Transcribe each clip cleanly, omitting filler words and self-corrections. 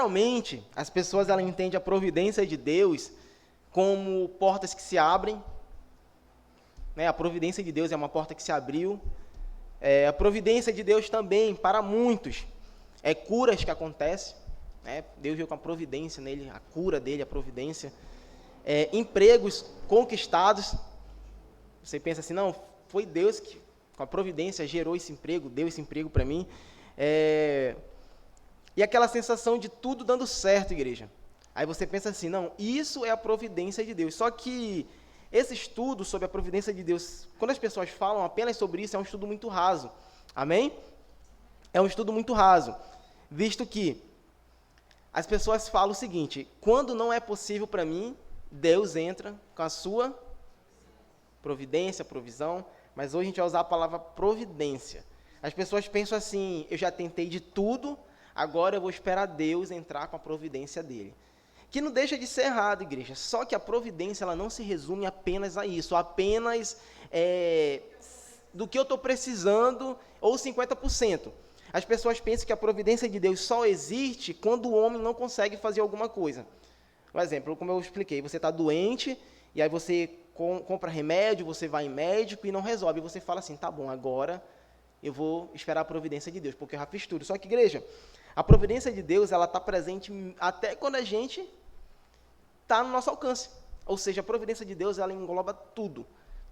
Geralmente, as pessoas ela entendem a providência de Deus como portas que se abrem, né? A providência de Deus é uma porta que se abriu. A providência de Deus também, para muitos, é curas que acontecem, né? Deus veio com a providência nele, a cura dele, a providência. Empregos conquistados. Você pensa assim, não, foi Deus que, com a providência, gerou esse emprego, deu esse emprego para mim. E aquela sensação de tudo dando certo, igreja. Aí você pensa assim, não, isso é a providência de Deus. Só que esse estudo sobre a providência de Deus, quando as pessoas falam apenas sobre isso, é um estudo muito raso. Amém? É um estudo muito raso, visto que as pessoas falam o seguinte, quando não é possível para mim, Deus entra com a sua providência, provisão, mas hoje a gente vai usar a palavra providência. As pessoas pensam assim, eu já tentei de tudo, agora eu vou esperar Deus entrar com a providência dele. Que não deixa de ser errado, igreja, só que a providência ela não se resume apenas a isso, apenas do que eu estou precisando, ou 50%. As pessoas pensam que a providência de Deus só existe quando o homem não consegue fazer alguma coisa. Por exemplo, como eu expliquei, você está doente, e aí você compra remédio, você vai em médico e não resolve. E você fala assim, tá bom, agora eu vou esperar a providência de Deus, porque eu já fiz tudo. Só que, igreja, a providência de Deus, ela está presente até quando a gente está no nosso alcance. Ou seja, a providência de Deus, ela engloba tudo.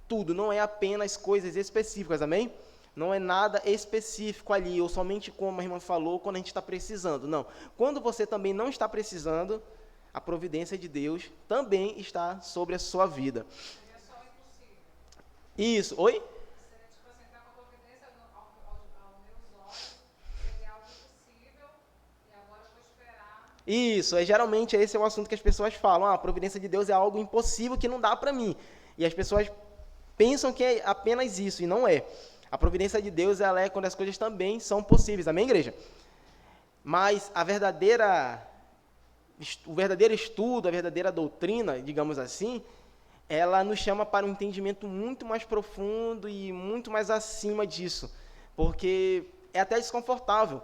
Tudo, não é apenas coisas específicas, amém? Não é nada específico ali, ou somente como a irmã falou, quando a gente está precisando. Não. Quando você também não está precisando, a providência de Deus também está sobre a sua vida. Seria só impossível. Isso. Oi? Seria tipo assim, entrar com a providência aos meus olhos, seria algo impossível, e agora eu vou esperar. Isso, geralmente esse é o assunto que as pessoas falam, a providência de Deus é algo impossível que não dá para mim. E as pessoas pensam que é apenas isso, e não é. A providência de Deus, ela é quando as coisas também são possíveis, amém, igreja? Mas o verdadeiro estudo, a verdadeira doutrina, digamos assim, ela nos chama para um entendimento muito mais profundo e muito mais acima disso, porque é até desconfortável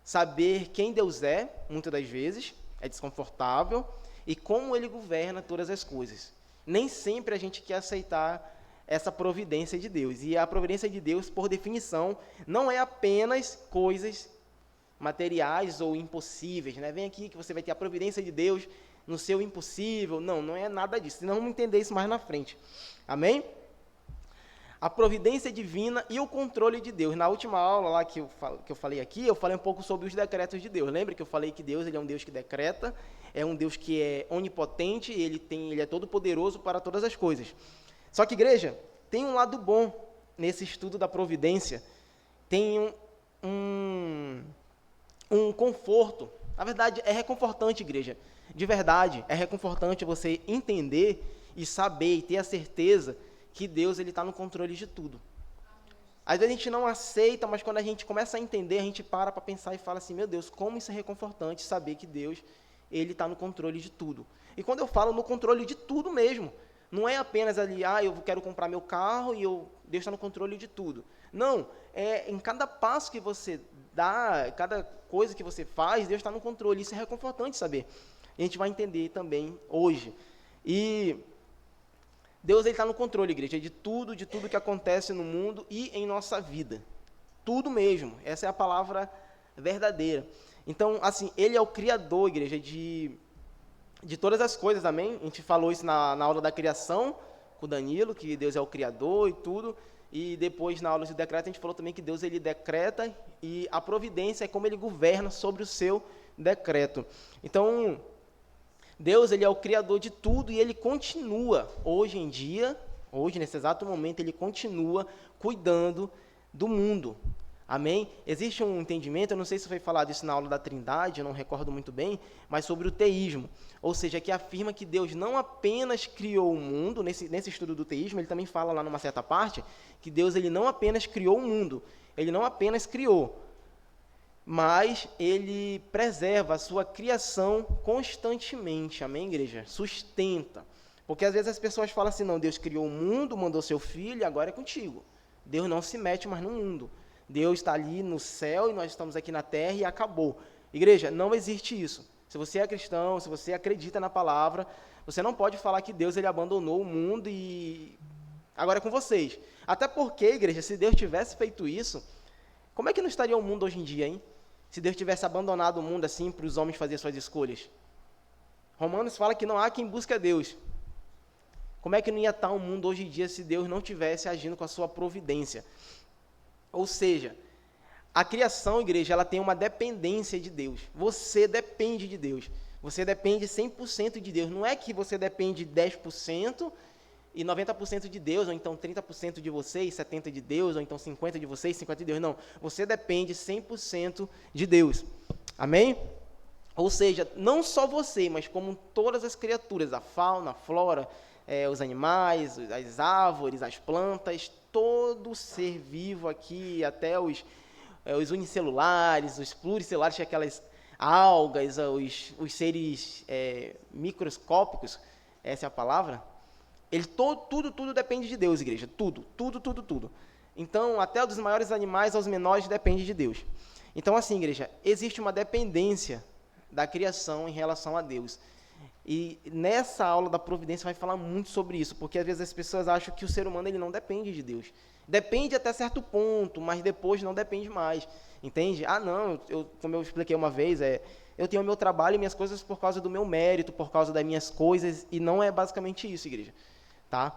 saber quem Deus é, muitas das vezes, é desconfortável, e como Ele governa todas as coisas. Nem sempre a gente quer aceitar essa providência de Deus, e a providência de Deus, por definição, não é apenas coisas materiais ou impossíveis, né? Vem aqui que você vai ter a providência de Deus no seu impossível. Não, não é nada disso. Senão vamos entender isso mais na frente. Amém? A providência divina e o controle de Deus. Na última aula lá que eu falei aqui, eu falei um pouco sobre os decretos de Deus. Lembra que eu falei que Deus ele é um Deus que decreta, é um Deus que é onipotente, ele é todo poderoso para todas as coisas. Só que, igreja, tem um lado bom nesse estudo da providência. Tem um conforto. Na verdade, é reconfortante, igreja. De verdade, é reconfortante você entender e saber e ter a certeza que Deus está no controle de tudo. Às vezes a gente não aceita, mas quando a gente começa a entender, a gente para pensar e fala assim, meu Deus, como isso é reconfortante saber que Deus está no controle de tudo. E quando eu falo no controle de tudo mesmo, não é apenas ali, eu quero comprar meu carro e Deus está no controle de tudo. Não, é em cada passo que você dá, cada coisa que você faz, Deus está no controle. Isso é reconfortante saber. E a gente vai entender também hoje. E Deus está no controle, igreja, de tudo que acontece no mundo e em nossa vida. Tudo mesmo. Essa é a palavra verdadeira. Então, assim, Ele é o Criador, igreja, de todas as coisas, amém? A gente falou isso na aula da criação, com o Danilo, que Deus é o Criador e tudo. E depois, na aula de decreto, a gente falou também que Deus ele decreta e a providência é como Ele governa sobre o seu decreto. Então, Deus ele é o Criador de tudo e Ele continua, hoje em dia, hoje, nesse exato momento, Ele continua cuidando do mundo. Amém? Existe um entendimento, eu não sei se foi falado isso na aula da Trindade, eu não recordo muito bem, mas sobre o teísmo, ou seja, que afirma que Deus não apenas criou o mundo, nesse estudo do teísmo, ele também fala lá numa certa parte, que Deus ele não apenas criou o mundo, ele não apenas criou, mas ele preserva a sua criação constantemente, amém, igreja? Sustenta, porque às vezes as pessoas falam assim, não, Deus criou o mundo, mandou seu filho, agora é contigo. Deus não se mete mais no mundo. Deus está ali no céu e nós estamos aqui na terra e acabou. Igreja, não existe isso. Se você é cristão, se você acredita na palavra, você não pode falar que Deus ele abandonou o mundo e agora é com vocês. Até porque, igreja, se Deus tivesse feito isso, como é que não estaria o mundo hoje em dia, hein? Se Deus tivesse abandonado o mundo assim para os homens fazerem suas escolhas. Romanos fala que não há quem busque a Deus. Como é que não ia estar o mundo hoje em dia se Deus não tivesse agindo com a sua providência? Ou seja, a criação, igreja, ela tem uma dependência de Deus. Você depende de Deus. Você depende 100% de Deus. Não é que você depende 10% e 90% de Deus, ou então 30% de você e 70% de Deus, ou então 50% de você e 50% de Deus. Não, você depende 100% de Deus. Amém? Ou seja, não só você, mas como todas as criaturas, a fauna, a flora, os animais, as árvores, as plantas, todo ser vivo aqui, até os unicelulares, os pluricelulares, aquelas algas, os seres microscópicos, essa é a palavra, tudo depende de Deus, igreja, tudo. Então, até dos maiores animais aos menores depende de Deus. Então, assim, igreja, existe uma dependência da criação em relação a Deus. E nessa aula da providência vai falar muito sobre isso, porque às vezes as pessoas acham que o ser humano ele não depende de Deus. Depende até certo ponto, mas depois não depende mais. Entende? Ah, não, como eu expliquei uma vez, eu tenho o meu trabalho e minhas coisas por causa do meu mérito, por causa das minhas coisas, e não é basicamente isso, igreja. Tá?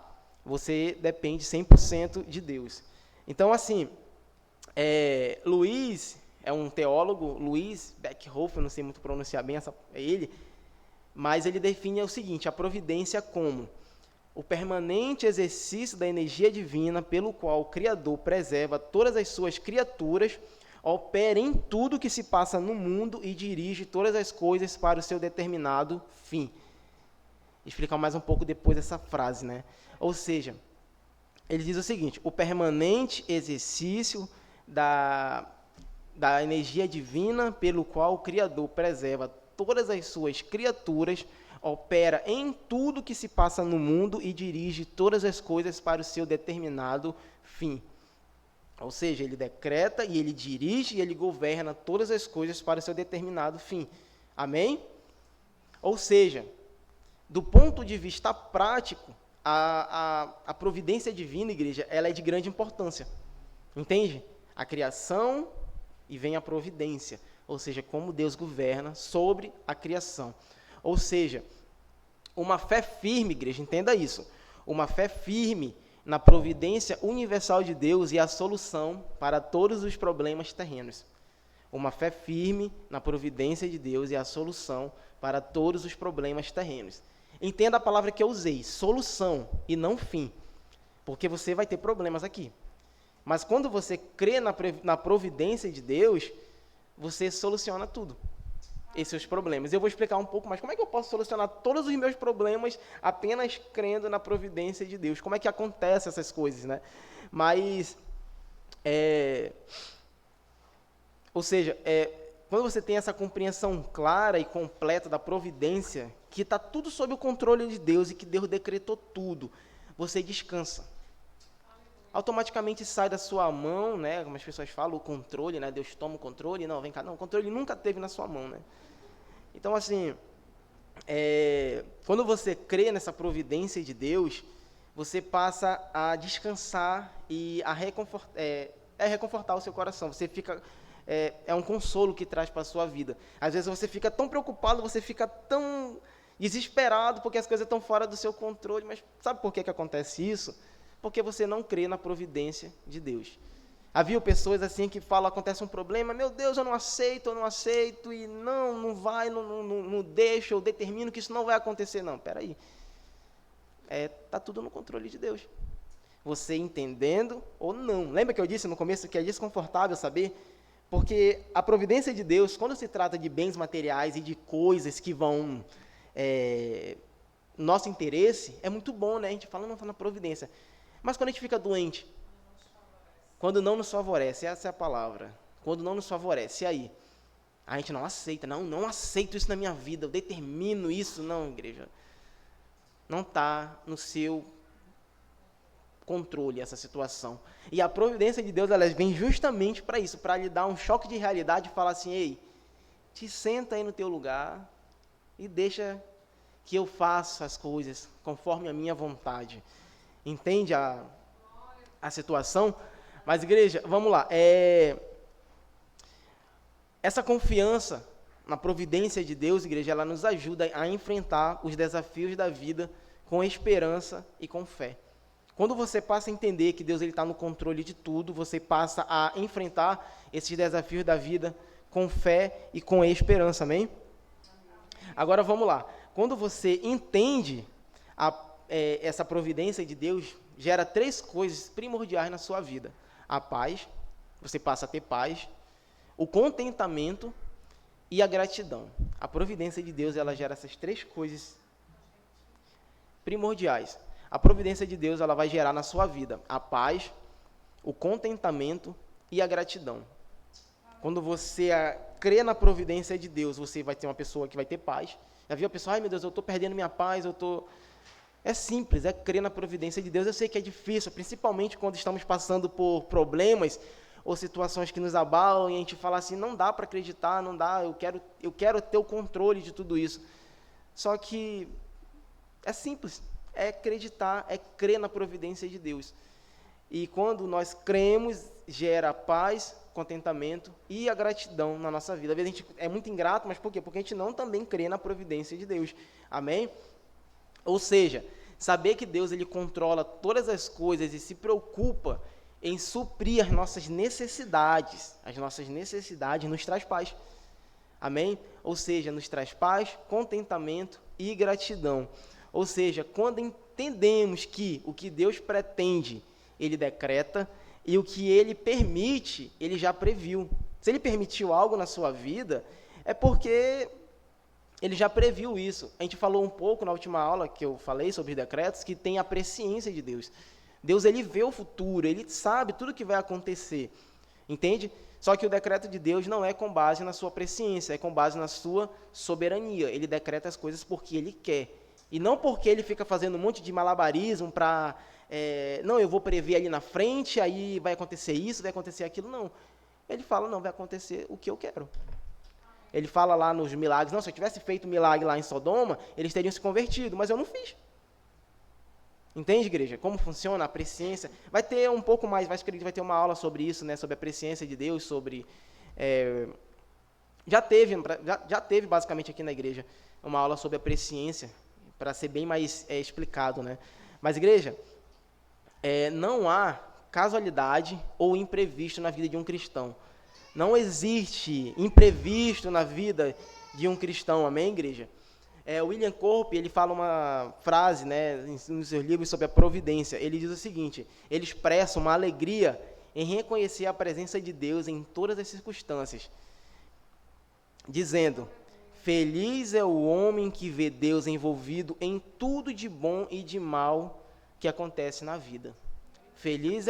Você depende 100% de Deus. Então, assim, Luiz é um teólogo, Luiz Beckhoff, eu não sei muito pronunciar bem ele, mas ele define o seguinte, a providência como o permanente exercício da energia divina pelo qual o Criador preserva todas as suas criaturas, opera em tudo que se passa no mundo e dirige todas as coisas para o seu determinado fim. Vou explicar mais um pouco depois essa frase, né? Ou seja, ele diz o seguinte, o permanente exercício da energia divina pelo qual o Criador preserva todas as suas criaturas, opera em tudo que se passa no mundo e dirige todas as coisas para o seu determinado fim. Ou seja, ele decreta e ele dirige e ele governa todas as coisas para o seu determinado fim. Amém? Ou seja, do ponto de vista prático, a providência divina, igreja, ela é de grande importância. Entende? A criação e vem a providência. Ou seja, como Deus governa sobre a criação. Ou seja, uma fé firme, igreja, entenda isso, uma fé firme na providência universal de Deus e a solução para todos os problemas terrenos. Uma fé firme na providência de Deus e a solução para todos os problemas terrenos. Entenda a palavra que eu usei, solução e não fim, porque você vai ter problemas aqui. Mas quando você crê na providência de Deus, você soluciona tudo, esses seus problemas. Eu vou explicar um pouco mais. Como é que eu posso solucionar todos os meus problemas apenas crendo na providência de Deus? Como é que acontecem essas coisas, né? Mas, ou seja, quando você tem essa compreensão clara e completa da providência, que está tudo sob o controle de Deus e que Deus decretou tudo, você descansa. Automaticamente sai da sua mão, né, como as pessoas falam, o controle, né, Deus toma o controle, não, vem cá, não, o controle nunca teve na sua mão, né. Então, assim, quando você crê nessa providência de Deus, você passa a descansar e a reconfortar o seu coração, você fica, é um consolo que traz para a sua vida. Às vezes você fica tão preocupado, você fica tão desesperado, porque as coisas estão fora do seu controle, mas sabe por que acontece isso? Porque você não crê na providência de Deus. Havia pessoas assim que falam, acontece um problema, meu Deus, eu não aceito, e não vai, não deixa, eu determino que isso não vai acontecer. Não, peraí. Está tudo no controle de Deus. Você entendendo ou não. Lembra que eu disse no começo que é desconfortável saber? Porque a providência de Deus, quando se trata de bens materiais e de coisas que vão... nosso interesse, é muito bom, né? A gente fala, não, está na providência. Mas quando a gente fica doente, quando não nos favorece, essa é a palavra, quando não nos favorece, e aí? A gente não aceita, não aceito isso na minha vida, eu determino isso, não, igreja. Não está no seu controle essa situação. E a providência de Deus, ela vem justamente para isso, para lhe dar um choque de realidade e falar assim, ei, te senta aí no teu lugar e deixa que eu faça as coisas conforme a minha vontade. Entende a situação? Mas, igreja, vamos lá. Essa confiança na providência de Deus, igreja, ela nos ajuda a enfrentar os desafios da vida com esperança e com fé. Quando você passa a entender que Deus está no controle de tudo, você passa a enfrentar esses desafios da vida com fé e com esperança, amém? Agora vamos lá. Quando você entende essa providência de Deus, gera 3 coisas primordiais na sua vida. A paz, você passa a ter paz, o contentamento e a gratidão. A providência de Deus, ela gera essas 3 coisas primordiais. A providência de Deus, ela vai gerar na sua vida a paz, o contentamento e a gratidão. Quando você crê na providência de Deus, você vai ter uma pessoa que vai ter paz. Já viu a pessoa, ai meu Deus, eu estou perdendo minha paz, É simples, é crer na providência de Deus. Eu sei que é difícil, principalmente quando estamos passando por problemas ou situações que nos abalam e a gente fala assim, não dá para acreditar, não dá, eu quero ter o controle de tudo isso. Só que é simples, é acreditar, é crer na providência de Deus. E quando nós cremos, gera paz, contentamento e a gratidão na nossa vida. Às vezes a gente é muito ingrato, mas por quê? Porque a gente não também crê na providência de Deus. Amém? Ou seja, saber que Deus ele controla todas as coisas e se preocupa em suprir as nossas necessidades nos traz paz. Amém? Ou seja, nos traz paz, contentamento e gratidão. Ou seja, quando entendemos que o que Deus pretende, Ele decreta, e o que Ele permite, Ele já previu. Se Ele permitiu algo na sua vida, é porque Ele já previu isso. A gente falou um pouco na última aula que eu falei sobre os decretos, que tem a presciência de Deus. Deus, Ele vê o futuro, Ele sabe tudo o que vai acontecer. Entende? Só que o decreto de Deus não é com base na sua presciência, é com base na sua soberania. Ele decreta as coisas porque Ele quer. E não porque Ele fica fazendo um monte de malabarismo para... não, eu vou prever ali na frente, aí vai acontecer isso, vai acontecer aquilo. Não. Ele fala, não, vai acontecer o que eu quero. Ele fala lá nos milagres, não, se eu tivesse feito um milagre lá em Sodoma, eles teriam se convertido, mas eu não fiz. Entende, igreja? Como funciona a presciência? Vai ter um pouco mais, vai ter uma aula sobre isso, né, sobre a presciência de Deus, sobre... Já teve basicamente aqui na igreja uma aula sobre a presciência, para ser bem mais explicado, né? Mas, igreja, não há casualidade ou imprevisto na vida de um cristão. Não existe imprevisto na vida de um cristão, amém, igreja? William Corp, ele fala uma frase, né, nos seus livros sobre a providência. Ele diz o seguinte, ele expressa uma alegria em reconhecer a presença de Deus em todas as circunstâncias, dizendo, feliz é o homem que vê Deus envolvido em tudo de bom e de mal que acontece na vida. Feliz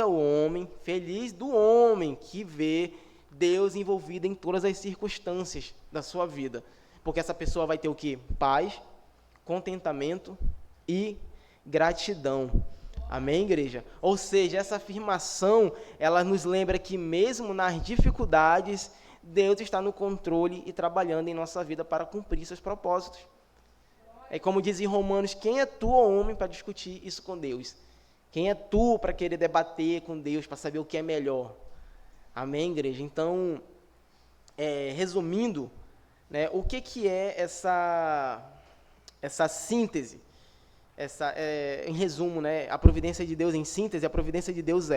do homem que vê Deus envolvido em todas as circunstâncias da sua vida. Porque essa pessoa vai ter o quê? Paz, contentamento e gratidão. Amém, igreja? Ou seja, essa afirmação, ela nos lembra que mesmo nas dificuldades, Deus está no controle e trabalhando em nossa vida para cumprir seus propósitos. É como diz em Romanos, quem é tu, ó homem, para discutir isso com Deus? Quem é tu para querer debater com Deus, para saber o que é melhor? Amém, igreja? Então, resumindo, né, o que é essa síntese? Em resumo, né, a providência de Deus em síntese, a providência de Deus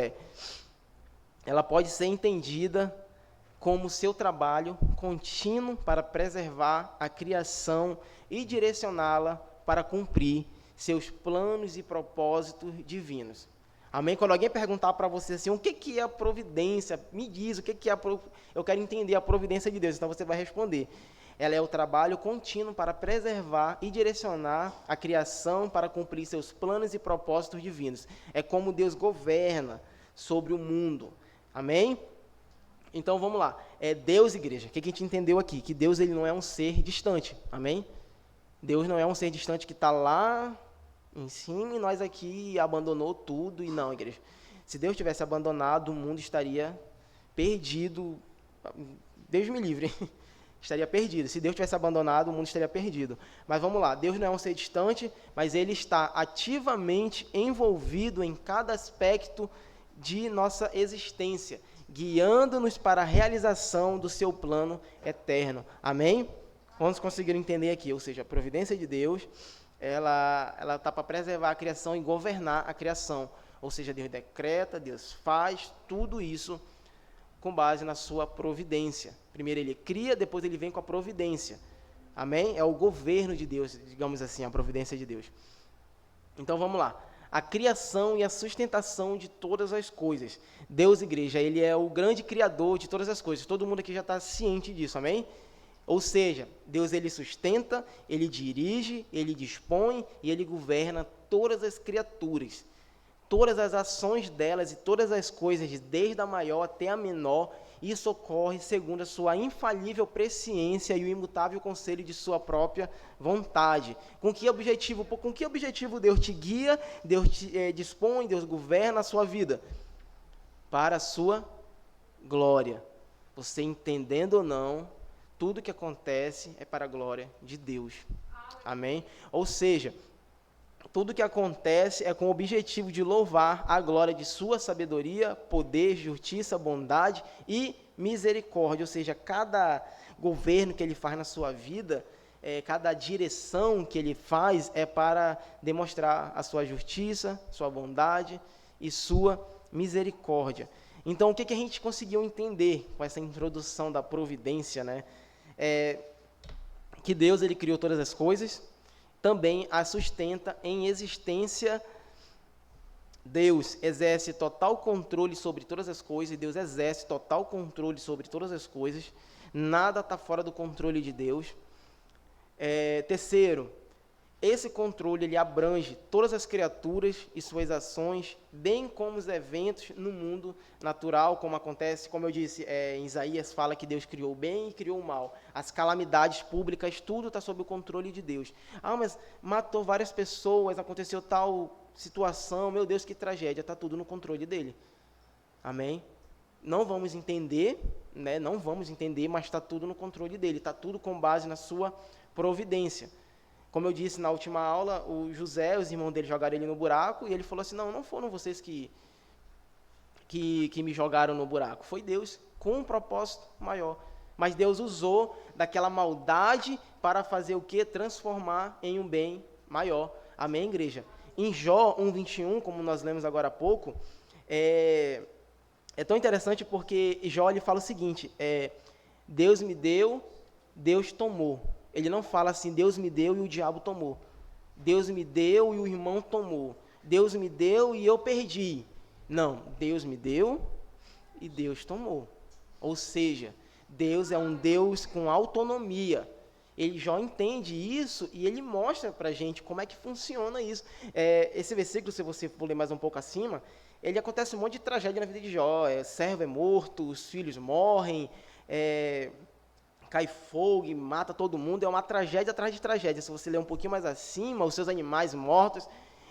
ela pode ser entendida como seu trabalho contínuo para preservar a criação e direcioná-la para cumprir seus planos e propósitos divinos. Amém? Quando alguém perguntar para você assim, o que é a providência? Me diz, o que é eu quero entender a providência de Deus. Então você vai responder. Ela é o trabalho contínuo para preservar e direcionar a criação para cumprir seus planos e propósitos divinos. É como Deus governa sobre o mundo. Amém? Então vamos lá. Deus, igreja, o que a gente entendeu aqui? Que Deus ele não é um ser distante. Amém? Deus não é um ser distante que está lá em cima e nós aqui abandonou tudo. E não, igreja. Se Deus tivesse abandonado, o mundo estaria perdido. Deus me livre. estaria perdido. Se Deus tivesse abandonado, o mundo estaria perdido. Mas vamos lá, Deus não é um ser distante, mas Ele está ativamente envolvido em cada aspecto de nossa existência, guiando-nos para a realização do seu plano eterno. Amém? Vamos conseguir entender aqui, ou seja, a providência de Deus, ela está para preservar a criação e governar a criação. Ou seja, Deus decreta, Deus faz tudo isso com base na sua providência. Primeiro Ele cria, depois Ele vem com a providência. Amém? É o governo de Deus, digamos assim, a providência de Deus. Então vamos lá. A criação e a sustentação de todas as coisas. Deus, igreja, Ele é o grande criador de todas as coisas. Todo mundo aqui já está ciente disso, amém? Ou seja, Deus, Ele sustenta, Ele dirige, Ele dispõe e Ele governa todas as criaturas. Todas as ações delas e todas as coisas, desde a maior até a menor, isso ocorre segundo a sua infalível presciência e o imutável conselho de sua própria vontade. Com que objetivo Deus te guia, Deus te dispõe, Deus governa a sua vida? Para a sua glória. Você entendendo ou não, tudo que acontece é para a glória de Deus. Amém? Ou seja, tudo que acontece é com o objetivo de louvar a glória de sua sabedoria, poder, justiça, bondade e misericórdia. Ou seja, cada governo que Ele faz na sua vida, cada direção que Ele faz é para demonstrar a sua justiça, sua bondade e sua misericórdia. Então, o que a gente conseguiu entender com essa introdução da providência, né? Que Deus, Ele criou todas as coisas, também a sustenta em existência. Deus exerce total controle sobre todas as coisas, e Deus exerce total controle sobre todas as coisas, nada está fora do controle de Deus. Terceiro, esse controle ele abrange todas as criaturas e suas ações, bem como os eventos no mundo natural, como acontece, como eu disse, em Isaías fala que Deus criou o bem e criou o mal. As calamidades públicas, tudo está sob o controle de Deus. Mas matou várias pessoas, aconteceu tal situação, meu Deus, que tragédia, está tudo no controle dele. Amém? Não vamos entender, né? Não vamos entender, mas está tudo no controle dele, está tudo com base na sua providência. Como eu disse na última aula, o José, os irmãos dele jogaram ele no buraco, e ele falou assim, não foram vocês que me jogaram no buraco, foi Deus, com um propósito maior. Mas Deus usou daquela maldade para fazer o quê? Transformar em um bem maior. Amém, igreja? Em Jó 1:21, como nós lemos agora há pouco, é tão interessante porque Jó ele fala o seguinte, Deus me deu, Deus tomou. Ele não fala assim, Deus me deu e o diabo tomou. Deus me deu e o irmão tomou. Deus me deu e eu perdi. Não, Deus me deu e Deus tomou. Ou seja, Deus é um Deus com autonomia. Ele já entende isso e ele mostra para a gente como é que funciona isso. Esse versículo, se você for ler mais um pouco acima, ele acontece um monte de tragédia na vida de Jó. Servo é morto, os filhos morrem, cai fogo e mata todo mundo, é uma tragédia atrás de tragédia. Se você ler um pouquinho mais acima, os seus animais mortos,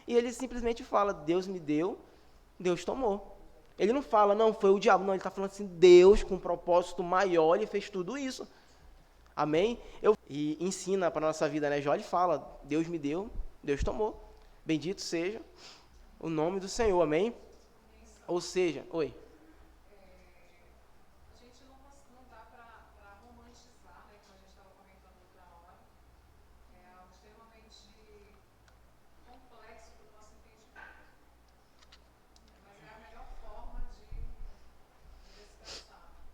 e ele simplesmente fala, Deus me deu, Deus tomou. Ele não fala, não, foi o diabo, não, ele está falando assim, Deus, com um propósito maior, ele fez tudo isso. Amém? E ensina para a nossa vida, né? Jó, ele fala, Deus me deu, Deus tomou. Bendito seja o nome do Senhor, amém? Ou seja, oi.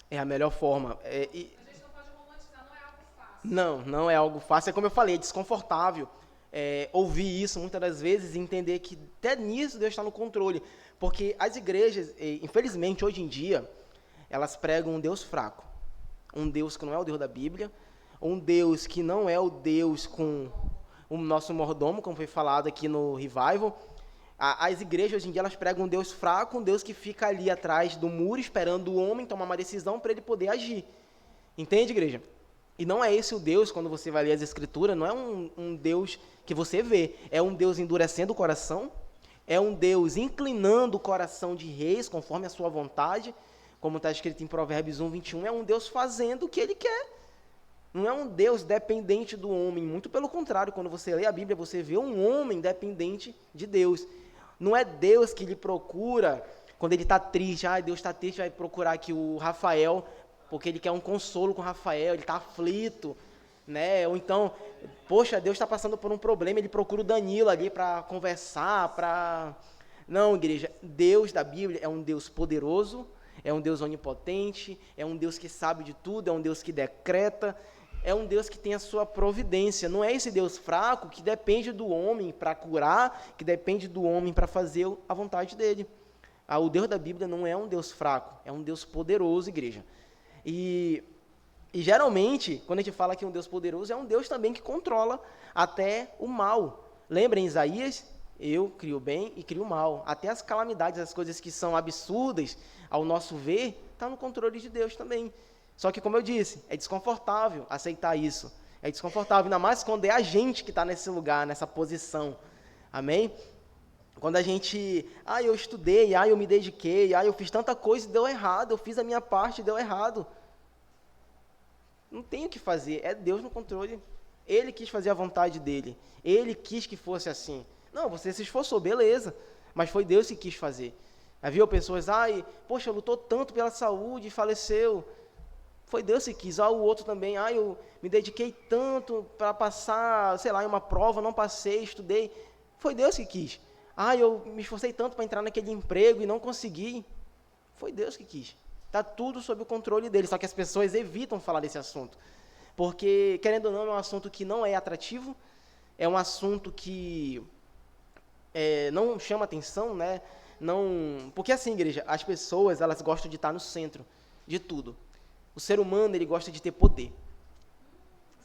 É a melhor forma. A gente não pode romantizar, não é algo fácil. Não é algo fácil. É como eu falei, é desconfortável ouvir isso muitas das vezes e entender que até nisso Deus está no controle. Porque as igrejas, infelizmente, hoje em dia, elas pregam um Deus fraco. Um Deus que não é o Deus da Bíblia. Um Deus que não é o Deus com o nosso mordomo, como foi falado aqui no Revival. As igrejas hoje em dia elas pregam um Deus fraco, um Deus que fica ali atrás do muro esperando o homem tomar uma decisão para ele poder agir. Entende, igreja? E não é esse o Deus, quando você vai ler as Escrituras, não é um Deus que você vê. É um Deus endurecendo o coração, é um Deus inclinando o coração de reis conforme a sua vontade, como está escrito em Provérbios 1:21, é um Deus fazendo o que ele quer. Não é um Deus dependente do homem, muito pelo contrário, quando você lê a Bíblia, você vê um homem dependente de Deus. Não é Deus que lhe procura quando ele está triste. Deus está triste, vai procurar aqui o Rafael, porque ele quer um consolo com o Rafael, ele está aflito, né? Ou então, poxa, Deus está passando por um problema, ele procura o Danilo ali para conversar, para... Não, igreja, Deus da Bíblia é um Deus poderoso, é um Deus onipotente, é um Deus que sabe de tudo, é um Deus que decreta, é um Deus que tem a sua providência. Não é esse Deus fraco que depende do homem para curar, que depende do homem para fazer a vontade dele. O Deus da Bíblia não é um Deus fraco, é um Deus poderoso, igreja. E geralmente, quando a gente fala que é um Deus poderoso, é um Deus também que controla até o mal. Lembra em Isaías? Eu crio o bem e crio o mal. Até as calamidades, as coisas que são absurdas ao nosso ver, está no controle de Deus também. Só que, como eu disse, é desconfortável aceitar isso. É desconfortável, ainda mais quando é a gente que está nesse lugar, nessa posição. Amém? Quando a gente, eu estudei, eu me dediquei, eu fiz tanta coisa e deu errado, eu fiz a minha parte e deu errado. Não tem o que fazer, é Deus no controle. Ele quis fazer a vontade dele, ele quis que fosse assim. Não, você se esforçou, beleza, mas foi Deus que quis fazer. Havia pessoas, poxa, lutou tanto pela saúde e faleceu. Foi Deus que quis. O outro também, eu me dediquei tanto para passar, sei lá, em uma prova, não passei, estudei. Foi Deus que quis. Eu me esforcei tanto para entrar naquele emprego e não consegui. Foi Deus que quis. Está tudo sob o controle dele, só que as pessoas evitam falar desse assunto. Porque, querendo ou não, é um assunto que não é atrativo, é um assunto que não chama atenção, né? Não, porque assim, igreja, as pessoas, elas gostam de estar no centro de tudo. O ser humano, ele gosta de ter poder.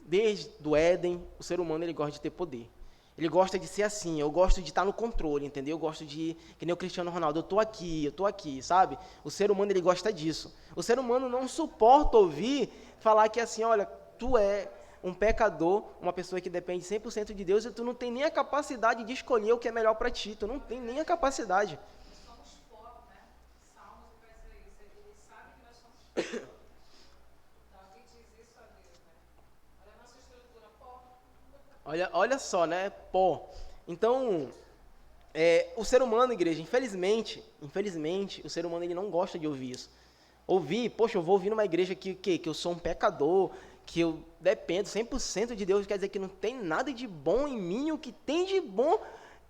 Desde o Éden, o ser humano, ele gosta de ter poder. Ele gosta de ser assim, eu gosto de estar no controle, entendeu? Eu gosto de, que nem o Cristiano Ronaldo, eu tô aqui, sabe? O ser humano, ele gosta disso. O ser humano não suporta ouvir falar que assim, olha, tu é um pecador, uma pessoa que depende 100% de Deus e tu não tem nem a capacidade de escolher o que é melhor para ti, tu não tem nem a capacidade. Somos pó, né? Salmos vai dizer isso, ele sabe que nós somos pó. Davi diz isso a Deus, né? Olha a nossa estrutura, pó. Olha só, né? Pó. Então, o ser humano, igreja, infelizmente, o ser humano ele não gosta de ouvir isso. Poxa, eu vou ouvir numa igreja que eu sou um pecador, que eu dependo 100% de Deus, quer dizer que não tem nada de bom em mim, o que tem de bom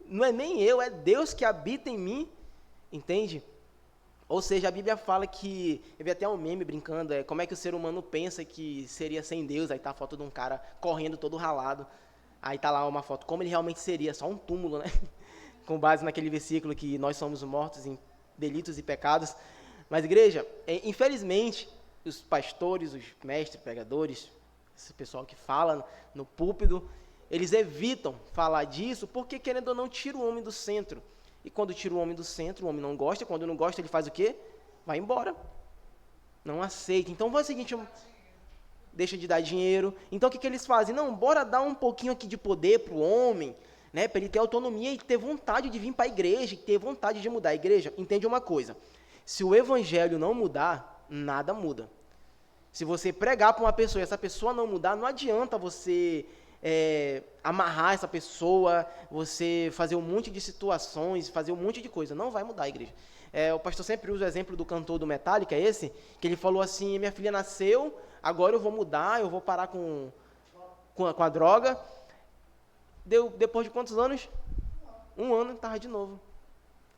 não é nem eu, é Deus que habita em mim, entende? Ou seja, a Bíblia fala que, eu vi até um meme brincando, como é que o ser humano pensa que seria sem Deus, aí tá a foto de um cara correndo todo ralado, aí tá lá uma foto, como ele realmente seria, só um túmulo, né? Com base naquele versículo que nós somos mortos em delitos e pecados. Mas, igreja, infelizmente, os pastores, os mestres, pregadores, esse pessoal que fala no púlpito, eles evitam falar disso porque, querendo ou não, tira o homem do centro. E quando tira o homem do centro, o homem não gosta. Quando não gosta, ele faz o quê? Vai embora. Não aceita. Então, faz o seguinte, deixa de dar dinheiro. Então, o que eles fazem? Não, bora dar um pouquinho aqui de poder para o homem, né, para ele ter autonomia e ter vontade de vir para a igreja, ter vontade de mudar a igreja. Entende uma coisa? Se o evangelho não mudar, nada muda. Se você pregar para uma pessoa e essa pessoa não mudar, não adianta você amarrar essa pessoa, você fazer um monte de situações, fazer um monte de coisa. Não vai mudar a igreja. O pastor sempre usa o exemplo do cantor do Metallica, que ele falou assim, minha filha nasceu, agora eu vou mudar, eu vou parar com a droga. Depois de quantos anos? 1 ano, estava de novo.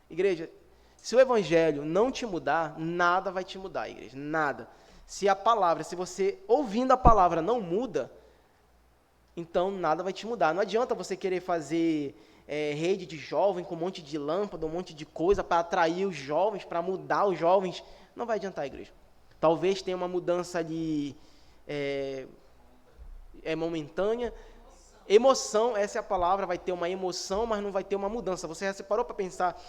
Igreja, se o evangelho não te mudar, nada vai te mudar, igreja, nada. Se você ouvindo a palavra não muda, então nada vai te mudar. Não adianta você querer fazer rede de jovem com um monte de lâmpada, um monte de coisa para atrair os jovens, para mudar os jovens. Não vai adiantar, igreja. Talvez tenha uma mudança ali momentânea. Emoção, essa é a palavra, vai ter uma emoção, mas não vai ter uma mudança. Você já se parou para pensar,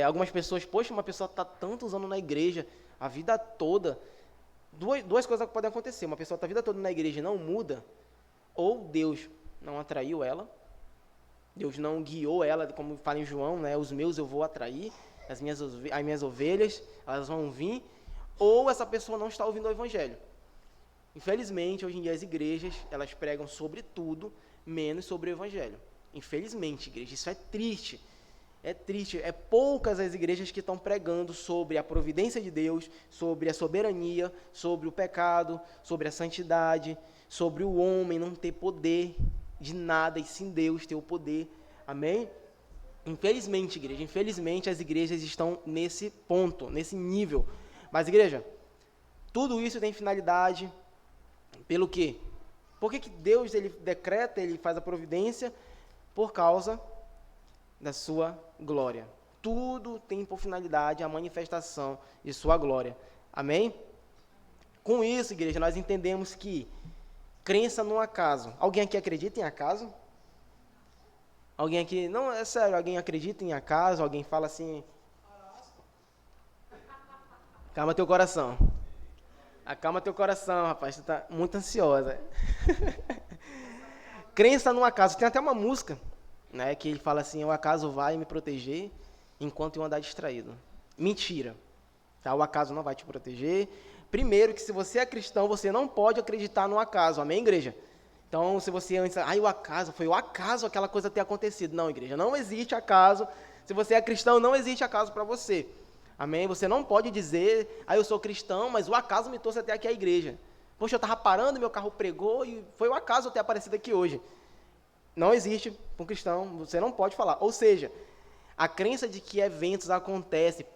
algumas pessoas, poxa, uma pessoa está tantos anos na igreja, a vida toda, duas coisas que podem acontecer, uma pessoa está a vida toda na igreja e não muda, ou Deus não atraiu ela, Deus não guiou ela, como fala em João, né, os meus eu vou atrair, as minhas ovelhas, elas vão vir, ou essa pessoa não está ouvindo o evangelho. Infelizmente, hoje em dia as igrejas, elas pregam sobre tudo, menos sobre o evangelho. Infelizmente, igreja, isso é triste. É triste, é poucas as igrejas que estão pregando sobre a providência de Deus, sobre a soberania, sobre o pecado, sobre a santidade, sobre o homem não ter poder de nada e sim Deus ter o poder. Amém? Infelizmente, igreja, infelizmente as igrejas estão nesse ponto, nesse nível. Mas, igreja, tudo isso tem finalidade pelo quê? Por que Deus ele decreta, ele faz a providência? Por causa da sua glória. Tudo tem por finalidade a manifestação de sua glória. Amém? Com isso, igreja, nós entendemos que crença no acaso. Alguém aqui acredita em acaso? Alguém aqui, não, é sério, alguém acredita em acaso? Alguém fala assim, calma teu coração. Acalma teu coração, rapaz, você está muito ansiosa. Crença no acaso. Tem até uma música, né, que ele fala assim, o acaso vai me proteger enquanto eu andar distraído. Mentira. Tá? O acaso não vai te proteger. Primeiro que se você é cristão, você não pode acreditar no acaso. Amém, igreja? Então, se você antes, o acaso, foi o acaso aquela coisa ter acontecido. Não, igreja, não existe acaso. Se você é cristão, não existe acaso para você. Amém? Você não pode dizer, eu sou cristão, mas o acaso me trouxe até aqui à igreja. Poxa, eu estava parando, meu carro pregou e foi o acaso eu ter aparecido aqui hoje. Não existe para um cristão, você não pode falar. Ou seja, a crença de que eventos acontecem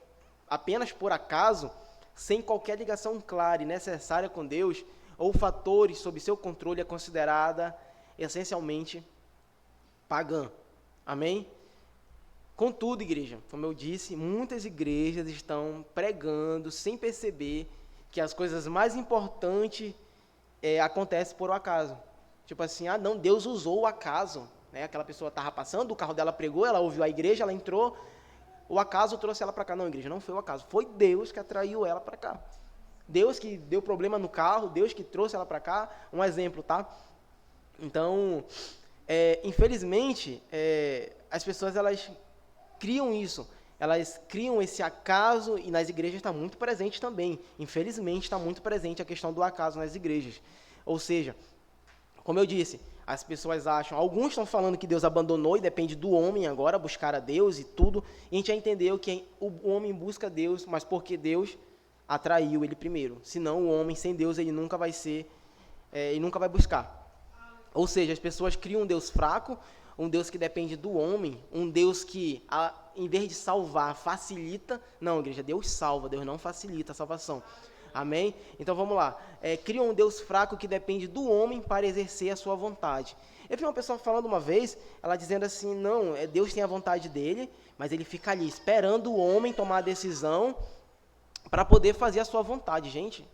apenas por acaso, sem qualquer ligação clara e necessária com Deus, ou fatores sob seu controle, é considerada essencialmente pagã. Amém? Contudo, igreja, como eu disse, muitas igrejas estão pregando sem perceber que as coisas mais importantes acontecem por um acaso. Tipo assim, não, Deus usou o acaso. Né? Aquela pessoa estava passando, o carro dela pregou, ela ouviu a igreja, ela entrou, o acaso trouxe ela para cá. Não, igreja, não foi o acaso, foi Deus que atraiu ela para cá. Deus que deu problema no carro, Deus que trouxe ela para cá. Um exemplo, tá? Então, infelizmente, as pessoas, elas criam isso, elas criam esse acaso e nas igrejas está muito presente também. Infelizmente está muito presente a questão do acaso nas igrejas. Ou seja, como eu disse, as pessoas acham, alguns estão falando que Deus abandonou e depende do homem agora buscar a Deus e tudo. E a gente já entendeu que o homem busca Deus, mas porque Deus atraiu ele primeiro. Senão o homem sem Deus ele nunca vai ser, ele nunca vai buscar. Ou seja, as pessoas criam um Deus fraco, um Deus que depende do homem, um Deus que, em vez de salvar, facilita. Não, igreja, Deus salva, Deus não facilita a salvação. Amém? Então vamos lá. Cria um Deus fraco que depende do homem para exercer a sua vontade. Eu vi uma pessoa falando uma vez, ela dizendo assim, não, Deus tem a vontade dele, mas ele fica ali esperando o homem tomar a decisão para poder fazer a sua vontade. Gente,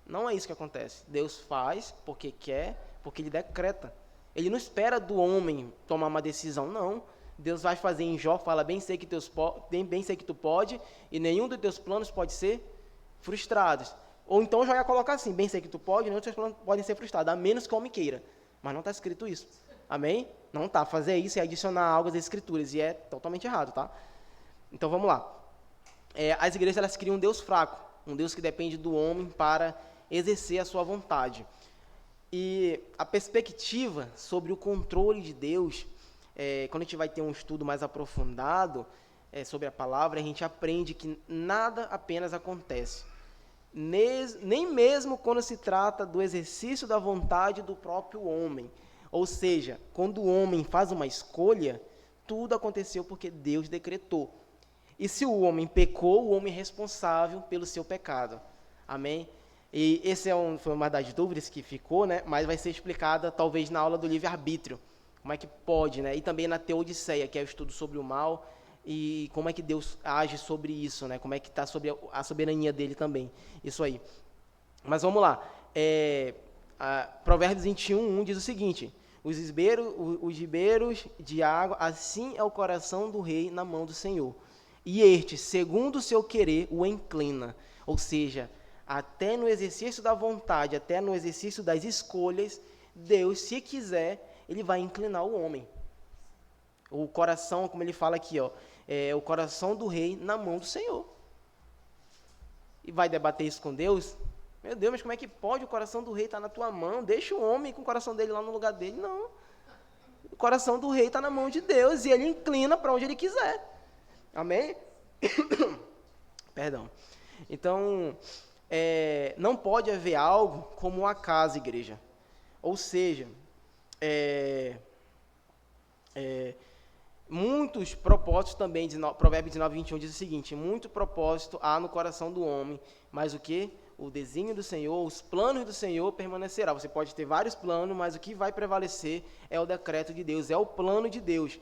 não é isso que acontece. Deus faz porque quer, porque ele decreta. Ele não espera do homem tomar uma decisão, não. Deus vai fazer em Jó, fala, bem sei que tu pode, e nenhum dos teus planos pode ser frustrados. Ou então Jó ia colocar assim, bem sei que tu pode, nenhum dos teus planos podem ser frustrados, a menos que o homem queira. Mas não está escrito isso. Amém? Não está. Fazer isso é adicionar algo às escrituras, e é totalmente errado, tá? Então vamos lá. As igrejas, elas criam um Deus fraco, um Deus que depende do homem para exercer a sua vontade. E a perspectiva sobre o controle de Deus, quando a gente vai ter um estudo mais aprofundado sobre a palavra, a gente aprende que nada apenas acontece. Nem mesmo quando se trata do exercício da vontade do próprio homem. Ou seja, quando o homem faz uma escolha, tudo aconteceu porque Deus decretou. E se o homem pecou, o homem é responsável pelo seu pecado. Amém? E esse foi uma das dúvidas que ficou, né? Mas vai ser explicada talvez na aula do livre-arbítrio. Como é que pode, né? E também na Teodiceia, que é o estudo sobre o mal, e como é que Deus age sobre isso, né? Como é que está sobre a soberania dele também. Isso aí. Mas vamos lá. Provérbios 21:1 diz o seguinte, os ribeiros de água, assim é o coração do rei na mão do Senhor. E este, segundo o seu querer, o inclina. Ou seja, até no exercício da vontade, até no exercício das escolhas, Deus, se quiser, ele vai inclinar o homem. O coração, como ele fala aqui, o coração do rei na mão do Senhor. E vai debater isso com Deus? Meu Deus, mas como é que pode? O coração do rei está na tua mão. Deixa o homem com o coração dele lá no lugar dele. Não. O coração do rei está na mão de Deus e ele inclina para onde ele quiser. Amém? Perdão. Então, não pode haver algo como um acaso, igreja. Ou seja, muitos propósitos também, Provérbios 19, 21 diz o seguinte: muito propósito há no coração do homem, mas o que? O desígnio do Senhor, os planos do Senhor permanecerá. Você pode ter vários planos, mas o que vai prevalecer é o decreto de Deus, é o plano de Deus.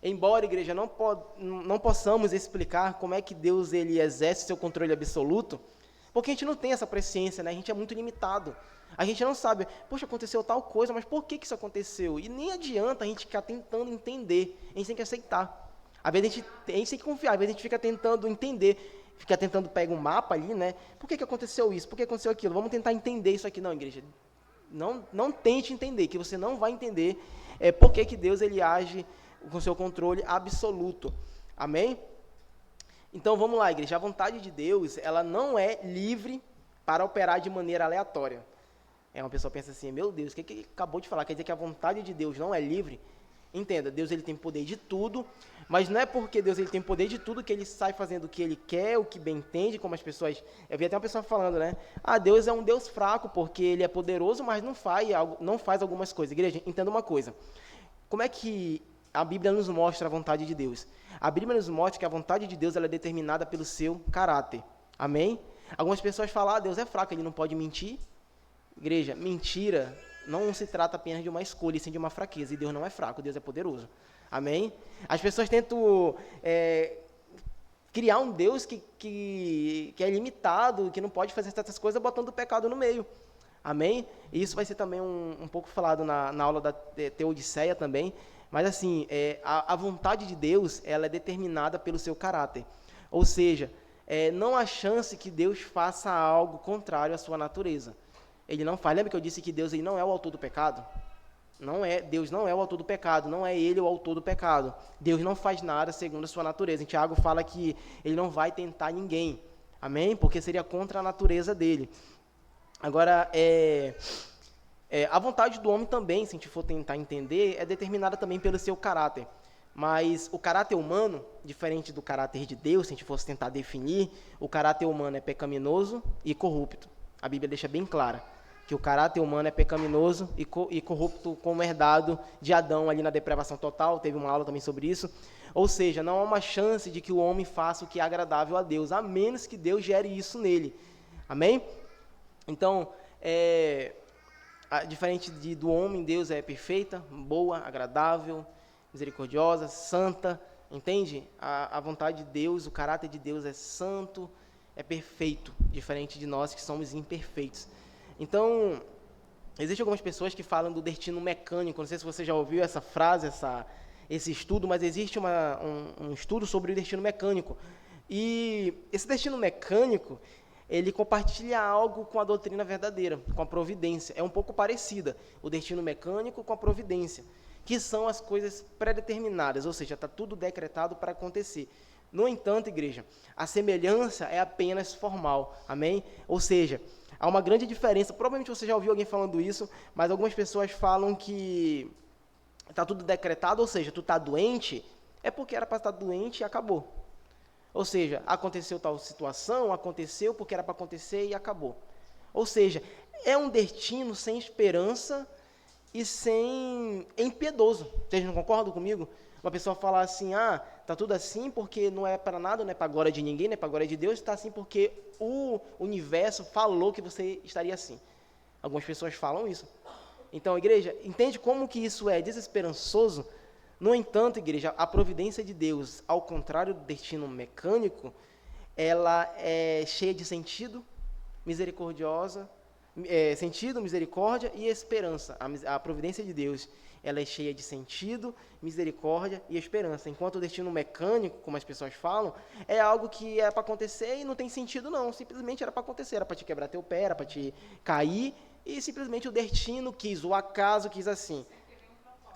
Embora, igreja, não possamos explicar como é que Deus ele exerce seu controle absoluto, porque a gente não tem essa presciência, né? A gente é muito limitado. A gente não sabe, poxa, aconteceu tal coisa, mas por que isso aconteceu? E nem adianta a gente ficar tentando entender, a gente tem que aceitar. Às vezes a gente tem que confiar, às vezes a gente fica tentando entender, fica tentando pegar um mapa ali, né? Por que aconteceu isso? Por que aconteceu aquilo? Vamos tentar entender isso aqui. Não, igreja, não tente entender, que você não vai entender por que Deus ele age com seu controle absoluto. Amém? Então, vamos lá, igreja. A vontade de Deus, ela não é livre para operar de maneira aleatória. Uma pessoa pensa assim, meu Deus, o que ele acabou de falar? Quer dizer que a vontade de Deus não é livre? Entenda, Deus ele tem poder de tudo, mas não é porque Deus ele tem poder de tudo que ele sai fazendo o que ele quer, o que bem entende, como as pessoas... Eu vi até uma pessoa falando, né? Deus é um Deus fraco, porque ele é poderoso, mas não faz algumas coisas. Igreja, entenda uma coisa. Como é que a Bíblia nos mostra a vontade de Deus? A Bíblia nos mostra que a vontade de Deus ela é determinada pelo seu caráter. Amém? Algumas pessoas falam, Deus é fraco, ele não pode mentir. Igreja, mentira não se trata apenas de uma escolha, e sim de uma fraqueza. E Deus não é fraco, Deus é poderoso. Amém? As pessoas tentam criar um Deus que é limitado, que não pode fazer certas coisas, botando o pecado no meio. Amém? E isso vai ser também um pouco falado na aula da Teodiceia também. Mas assim, a vontade de Deus, ela é determinada pelo seu caráter. Ou seja, não há chance que Deus faça algo contrário à sua natureza. Ele não faz. Lembra que eu disse que Deus ele não é o autor do pecado? Deus não é o autor do pecado, não é ele o autor do pecado. Deus não faz nada segundo a sua natureza. Em Tiago fala que ele não vai tentar ninguém. Amém? Porque seria contra a natureza dele. Agora, a vontade do homem também, se a gente for tentar entender, é determinada também pelo seu caráter. Mas o caráter humano, diferente do caráter de Deus, se a gente fosse tentar definir, o caráter humano é pecaminoso e corrupto. A Bíblia deixa bem clara que o caráter humano é pecaminoso e corrupto, como herdado de Adão ali na depravação total. Teve uma aula também sobre isso. Ou seja, não há uma chance de que o homem faça o que é agradável a Deus, a menos que Deus gere isso nele. Amém? Então, diferente do homem, Deus é perfeita, boa, agradável, misericordiosa, santa. Entende? A vontade de Deus, o caráter de Deus é santo, é perfeito, diferente de nós que somos imperfeitos. Então, existem algumas pessoas que falam do destino mecânico. Não sei se você já ouviu essa frase, esse estudo, mas existe um estudo sobre o destino mecânico. E esse destino mecânico, ele compartilha algo com a doutrina verdadeira, com a providência. É um pouco parecida, o destino mecânico com a providência, que são as coisas pré-determinadas, ou seja, está tudo decretado para acontecer. No entanto, igreja, a semelhança é apenas formal, amém? Ou seja, há uma grande diferença. Provavelmente você já ouviu alguém falando isso, mas algumas pessoas falam que está tudo decretado, ou seja, tu está doente, é porque era para estar doente e acabou. Ou seja, aconteceu tal situação, aconteceu porque era para acontecer e acabou. Ou seja, é um destino sem esperança e impiedoso. Vocês não concordam comigo? Uma pessoa falar assim, tá tudo assim porque não é para nada, não é para a glória de ninguém, não é para a glória de Deus, está assim porque o universo falou que você estaria assim. Algumas pessoas falam isso. Então, igreja, entende como que isso é desesperançoso? No entanto, igreja, a providência de Deus, ao contrário do destino mecânico, ela é cheia de sentido, sentido, misericórdia e esperança. A providência de Deus, ela é cheia de sentido, misericórdia e esperança. Enquanto o destino mecânico, como as pessoas falam, é algo que é para acontecer e não tem sentido não. Simplesmente era para acontecer, era para te quebrar teu pé, era para te cair, e simplesmente o destino quis, o acaso quis assim.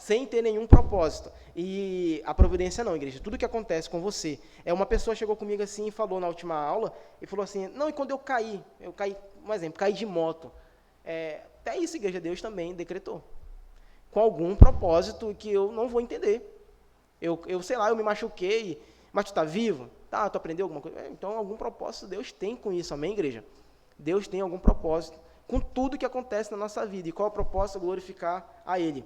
sem ter nenhum propósito. E a providência não, igreja. Tudo que acontece com você. Uma pessoa chegou comigo assim e falou na última aula, e falou assim, não, e quando eu caí, um exemplo, caí de moto. Até isso, igreja, Deus também decretou. Com algum propósito que eu não vou entender. Sei lá, eu me machuquei, mas tu está vivo? Tá, tu aprendeu alguma coisa? Então, algum propósito Deus tem com isso, amém, igreja? Deus tem algum propósito com tudo que acontece na nossa vida. E qual é o propósito? Glorificar a Ele.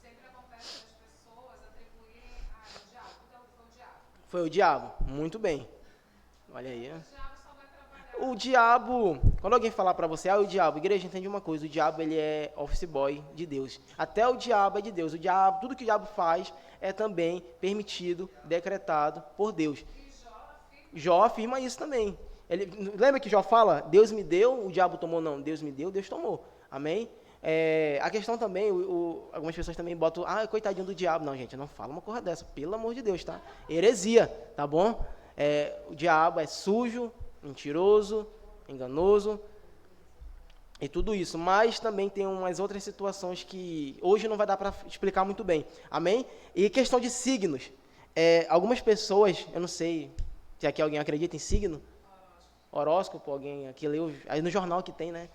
Sempre acontece das pessoas atribuírem o diabo. Então, foi o diabo. Foi o diabo, muito bem. Olha aí. O diabo só vai trabalhar. O diabo, quando alguém falar para você, o diabo, igreja, entende uma coisa, o diabo ele é office boy de Deus. Até o diabo é de Deus. O diabo, tudo que o diabo faz é também permitido, decretado por Deus. Jó afirma isso também. Lembra que Jó fala, Deus me deu, o diabo tomou? Não, Deus me deu, Deus tomou. Amém? A questão também, algumas pessoas também botam, coitadinho do diabo. Não, gente, não fala uma coisa dessa, pelo amor de Deus, tá? Heresia, tá bom? O diabo é sujo, mentiroso, enganoso e tudo isso. Mas também tem umas outras situações que hoje não vai dar para explicar muito bem. Amém? E questão de signos. Algumas pessoas, eu não sei se aqui alguém acredita em signo, horóscopo, alguém aqui leu, aí no jornal que tem, né?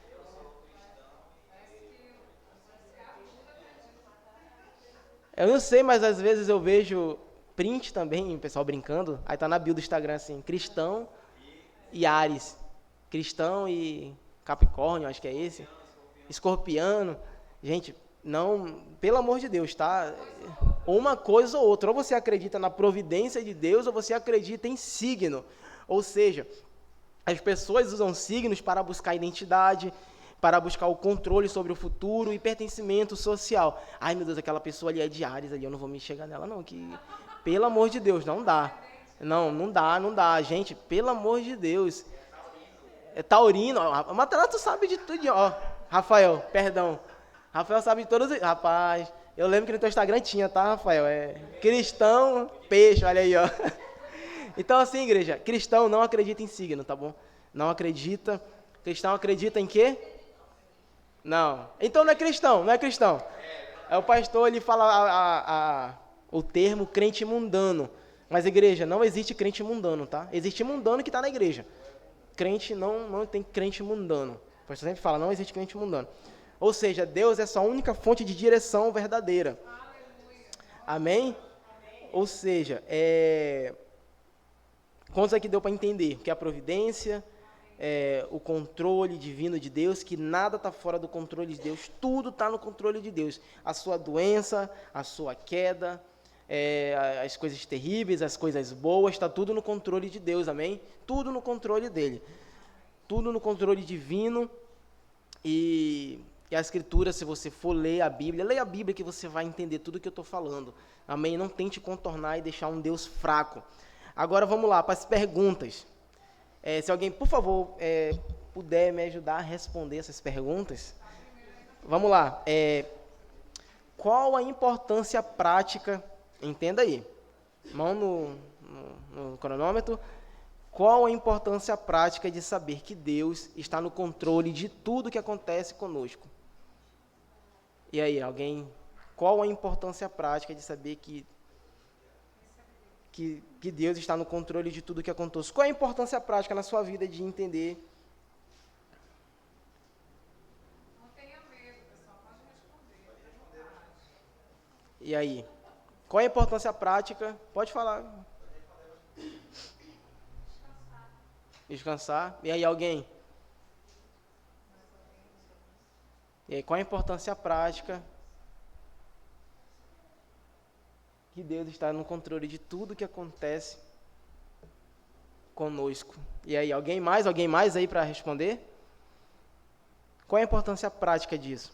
Eu não sei, mas às vezes eu vejo print também, o pessoal brincando, aí tá na bio do Instagram assim, cristão e Áries, cristão e Capricórnio, acho que é esse, escorpiano. Gente, não, pelo amor de Deus, tá? Uma coisa ou outra, ou você acredita na providência de Deus, ou você acredita em signo. Ou seja, as pessoas usam signos para buscar identidade, para buscar o controle sobre o futuro e pertencimento social. Ai, meu Deus, aquela pessoa ali é de Áries, ali eu não vou me chegar nela não, que pelo amor de Deus, não dá. Não dá, gente, pelo amor de Deus. É taurino, ó, Matheus, tu sabe de tudo, ó. Rafael, perdão. Rafael sabe de todos, rapaz. Eu lembro que no teu Instagram tinha, tá, Rafael? Cristão, peixe, olha aí, ó. Então, assim, igreja, cristão não acredita em signo, tá bom? Não acredita. Cristão acredita em quê? Não. Então não é cristão, não é cristão. O pastor, ele fala o termo crente mundano. Mas, igreja, não existe crente mundano, tá? Existe mundano que está na igreja. Crente não tem crente mundano. O pastor sempre fala, não existe crente mundano. Ou seja, Deus é sua única fonte de direção verdadeira. Amém? Ou seja, quantos aqui deu para entender? Que a providência, o controle divino de Deus, que nada está fora do controle de Deus, tudo está no controle de Deus. A sua doença, a sua queda, as coisas terríveis, as coisas boas, está tudo no controle de Deus, amém? Tudo no controle dele. Tudo no controle divino. E a Escritura, se você for ler a Bíblia, leia a Bíblia que você vai entender tudo que eu estou falando. Amém? Não tente contornar e deixar um Deus fraco. Agora vamos lá para as perguntas. Se alguém, por favor, puder me ajudar a responder essas perguntas. Vamos lá. Qual a importância prática, entenda aí, mão no cronômetro, qual a importância prática de saber que Deus está no controle de tudo que acontece conosco? E aí, qual a importância prática de saber que Deus está no controle de tudo que acontece? Qual a importância prática na sua vida de entender? Não tenha medo, pessoal, pode responder. E aí? Qual a importância prática? Pode falar. Descansar. E aí, alguém? E aí, qual a importância prática que Deus está no controle de tudo que acontece conosco? E aí, alguém mais aí para responder? Qual a importância prática disso?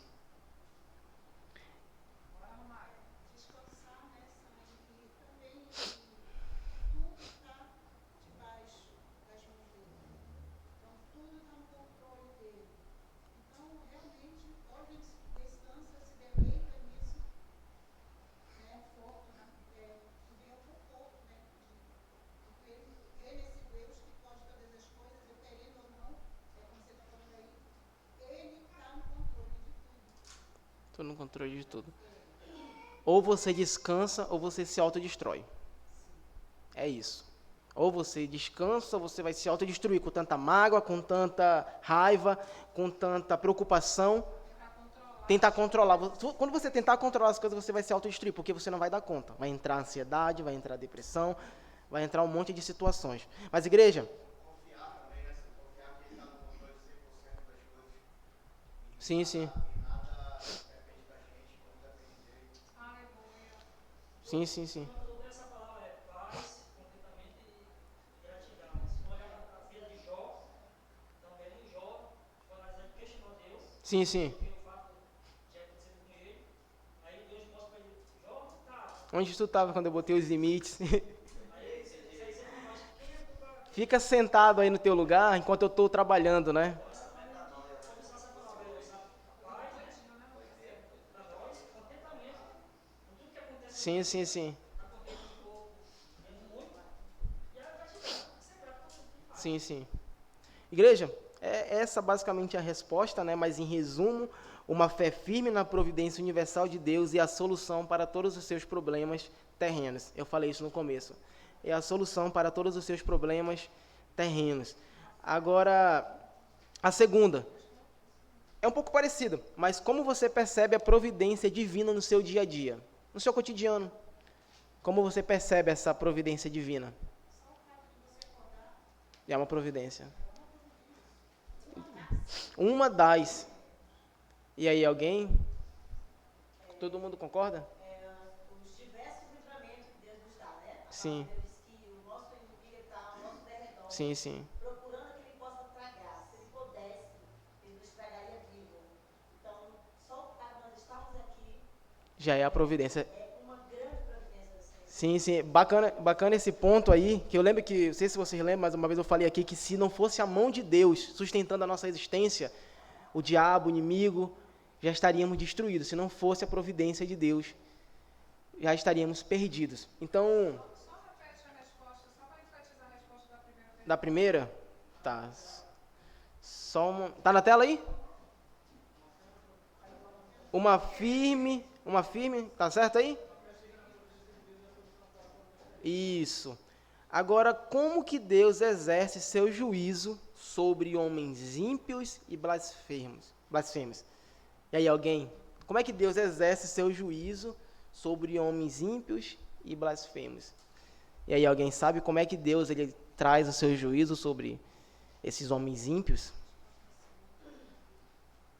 Estou no controle de tudo. Ou você descansa ou você se autodestrói. É isso. Ou você descansa ou você vai se autodestruir com tanta mágoa, com tanta raiva, com tanta preocupação. Tentar controlar. Quando você tentar controlar as coisas, você vai se autodestruir, porque você não vai dar conta. Vai entrar ansiedade, vai entrar depressão, vai entrar um monte de situações. Mas, igreja... Sim, sim. Sim, sim, sim. Essa palavra é paz, contentamento e gratidão. Se não olhar a vida de Jó, também Jó, foi analisar que questionou Deus, Sim, sim. porque o fato de acontecer com ele, aí Deus mostra para ele, Jó, tá. Onde tu estava quando eu botei os limites? Aí você não mais quem é tu para Fica sentado aí no teu lugar enquanto eu estou trabalhando, né? começar essa palavra, sabe? Paz, para nós, contentamento, com tudo que acontece Sim, sim, sim. e a gratidão. Você é grato por tudo que faz. Sim, sim. Igreja, é essa basicamente a resposta, né? Mas em resumo, uma fé firme na providência universal de Deus e a solução para todos os seus problemas terrenos. Eu falei isso no começo. É a solução para todos os seus problemas terrenos. Agora, a segunda é um pouco parecida, mas como você percebe a providência divina no seu dia a dia, no seu cotidiano? Como você percebe essa providência divina? É uma providência. Uma das. E aí, alguém? Todo mundo concorda? Os diversos livramentos que Deus nos dá, né? A Sim. palavra diz que o nosso inimigo está ao nosso derredor, Sim, sim. procurando que ele possa tragar. Se ele pudesse, ele nos tragaria vivo. Então, só o fato de nós estarmos aqui Já é a providência. é uma grande providência do Senhor. Sim, sim. Bacana esse ponto aí, que eu lembro que, não sei se vocês lembram, mas uma vez eu falei aqui que se não fosse a mão de Deus sustentando a nossa existência, o diabo, o inimigo, já estaríamos destruídos. Se não fosse a providência de Deus, já estaríamos perdidos. Então, Só repete a resposta, só para enfatizar a resposta da primeira pergunta. da primeira, tá. Tá na tela aí? Uma firme, tá certo aí? Isso. Agora, como que Deus exerce seu juízo sobre homens ímpios e blasfemos? E aí, alguém? Como é que Deus exerce seu juízo sobre homens ímpios e blasfemos? E aí, alguém sabe como é que Deus ele traz o seu juízo sobre esses homens ímpios?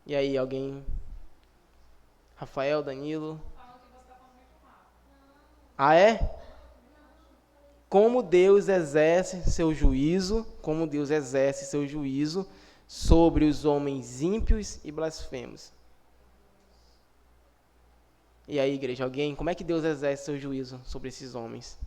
E aí, alguém? Rafael, Danilo? Falando que você está falando muito rápido. Ah, é? Como Deus exerce seu juízo, sobre os homens ímpios e blasfemos. E aí, igreja, alguém? Como é que Deus exerce seu juízo sobre esses homens?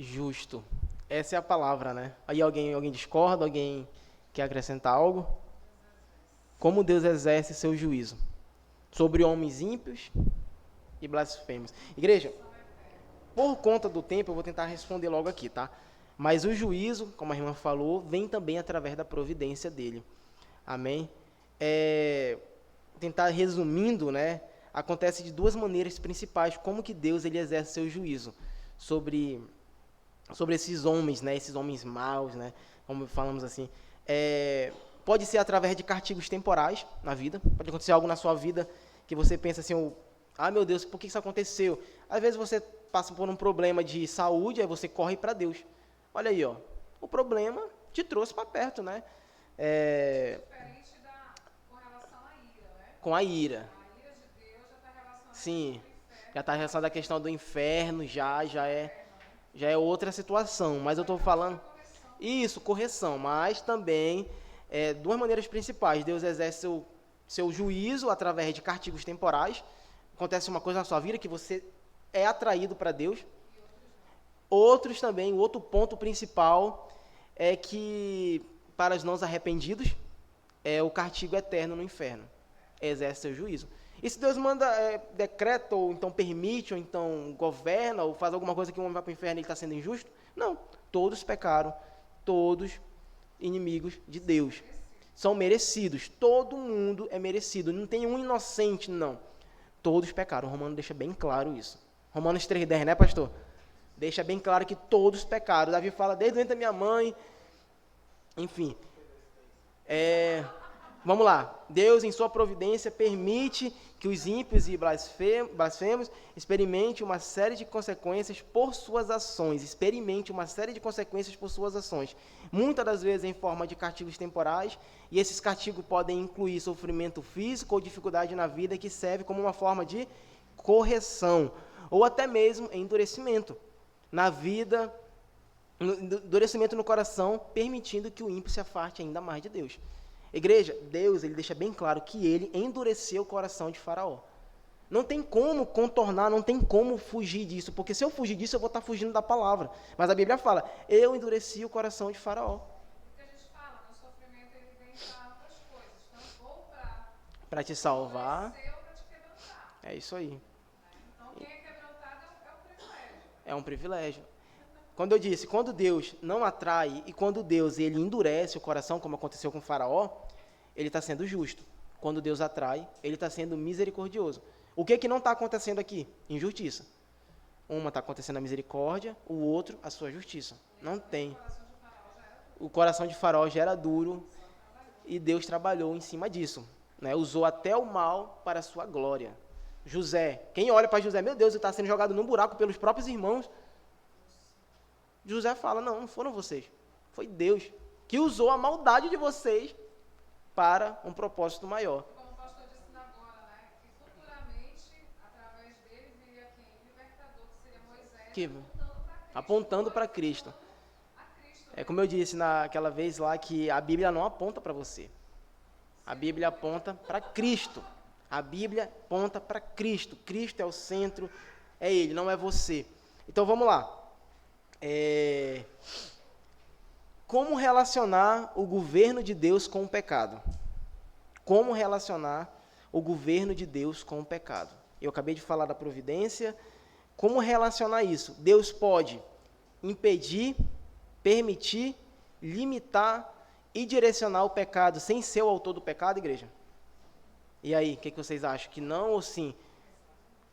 Justo. Essa é a palavra, né? Aí alguém discorda? Alguém quer acrescentar algo? Como Deus exerce seu juízo sobre homens ímpios e blasfemos. Igreja, por conta do tempo, eu vou tentar responder logo aqui, tá? Mas o juízo, como a irmã falou, vem também através da providência dele. Amém? Tentar resumindo, né? Acontece de duas maneiras principais como que Deus ele exerce seu juízo sobre esses homens, né? Esses homens maus, né? Como falamos assim. Pode ser através de castigos temporais na vida. Pode acontecer algo na sua vida que você pensa assim, meu Deus, por que isso aconteceu? Às vezes você passa por um problema de saúde, aí você corre para Deus. Olha aí, ó, o problema te trouxe para perto, né? Diferente com relação à ira, né? Com a ira. A ira de Deus já está relacionada Sim, com o inferno. já está relacionada à questão do inferno, já é outra situação. Mas eu estou falando... Isso, correção, mas também duas maneiras principais. Deus exerce seu juízo através de castigos temporais. Acontece uma coisa na sua vida que você é atraído para Deus. Outros também, o outro ponto principal é que para os não arrependidos, é o castigo eterno no inferno. Exerce seu juízo. E se Deus manda, decreta, ou então permite, ou então governa, ou faz alguma coisa que o homem vai para o inferno e ele está sendo injusto? Não. Todos pecaram, todos inimigos de Deus. São merecidos. Todo mundo é merecido. Não tem um inocente, não. Todos pecaram. O Romano deixa bem claro isso. Romanos 3,10, né, pastor? Deixa bem claro que todos pecaram. Davi fala, desde o ventre da minha mãe. Enfim. Vamos lá. Deus, em sua providência, permite que os ímpios e blasfemos experimentem uma série de consequências por suas ações. Experimente uma série de consequências por suas ações. Muitas das vezes em forma de castigos temporais, e esses castigos podem incluir sofrimento físico ou dificuldade na vida que serve como uma forma de correção, ou até mesmo endurecimento na vida, endurecimento no coração, permitindo que o ímpio se afaste ainda mais de Deus. Igreja, Deus, ele deixa bem claro que ele endureceu o coração de Faraó. Não tem como contornar, não tem como fugir disso, porque se eu fugir disso, eu vou estar fugindo da palavra. Mas a Bíblia fala, eu endureci o coração de Faraó. O que a gente fala, no sofrimento ele vem para outras coisas, então, ou Para te salvar, ou para te quebrantar. é isso aí. Então, quem é quebrantado é um privilégio. É um privilégio. Quando eu disse, quando Deus não atrai e quando Deus ele endurece o coração, como aconteceu com o Faraó, ele está sendo justo. Quando Deus atrai, ele está sendo misericordioso. O que não está acontecendo aqui? Injustiça. Uma está acontecendo a misericórdia, o outro a sua justiça. Não tem. O coração de Faraó já era duro e Deus trabalhou em cima disso. Né? Usou até o mal para a sua glória. José, quem olha para José, meu Deus, ele está sendo jogado num buraco pelos próprios irmãos. José fala, não foram vocês, foi Deus que usou a maldade de vocês para um propósito maior. Como o pastor disse agora, né, que futuramente, através dele, viria quem? O libertador, que seria Moisés, Apontando para Cristo. É como eu disse naquela vez lá, que a Bíblia não aponta para você. A Bíblia aponta para Cristo. A Bíblia aponta para Cristo. Cristo é o centro, é Ele, não é você. Então vamos lá. Como relacionar o governo de Deus com o pecado? Como relacionar o governo de Deus com o pecado? Eu acabei de falar da providência. Como relacionar isso? Deus pode impedir, permitir, limitar e direcionar o pecado sem ser o autor do pecado, igreja? E aí, o que vocês acham? Que não ou sim?